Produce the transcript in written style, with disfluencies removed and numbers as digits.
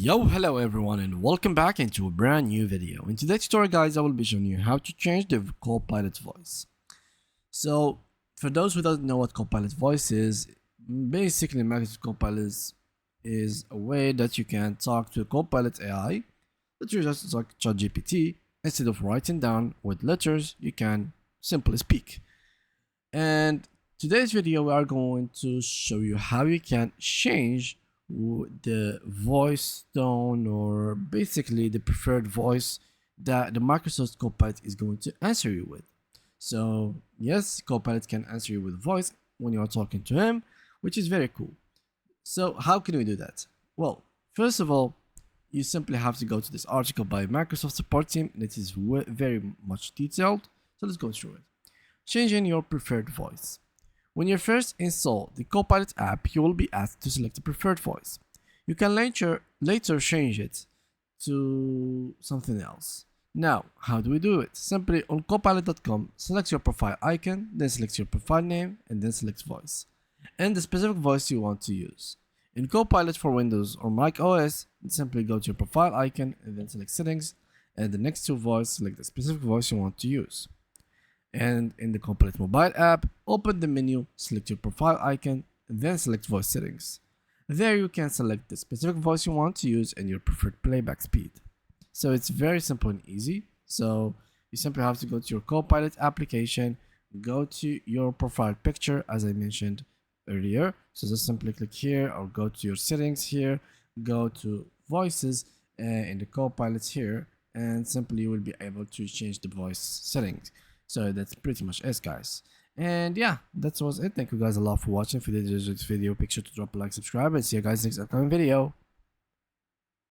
Yo, hello everyone and welcome back into a brand new video. In today's tutorial guys, I will be showing you how to change the Copilot voice. So for those who don't know what Copilot voice is, basically Microsoft Copilot is a way that you can talk to Copilot AI, that you just like ChatGPT. Instead of writing down with letters, you can simply speak. And today's video we are going to show you how you can change the voice tone, or basically the preferred voice that the Microsoft Copilot is going to answer you with. So yes, Copilot can answer you with voice when you are talking to him, which is very cool. So how can we do that? Well, first of all, you simply have to go to this article by Microsoft support team, and it is very much detailed. So let's go through it. Changing your preferred voice. When you first install the Copilot app, you will be asked to select a preferred voice. You can later change it to something else. Now, how do we do it? Simply on copilot.com, select your profile icon, then select your profile name, and then select voice, and the specific voice you want to use. In Copilot for Windows or Mac OS, simply go to your profile icon and then select settings, and the next to voice, select the specific voice you want to use. And in the Copilot mobile app, open the menu, select your profile icon, and then select voice settings. There you can select the specific voice you want to use and your preferred playback speed. So it's very simple and easy. So you simply have to go to your Copilot application, go to your profile picture as I mentioned earlier. So just simply click here or go to your settings here, go to voices in the Copilot here, and simply you will be able to change the voice settings. So that's pretty much it, guys. And yeah, that was it. Thank you guys a lot for watching. If you did enjoy this video, make sure to drop a like, subscribe, and see you guys next upcoming video.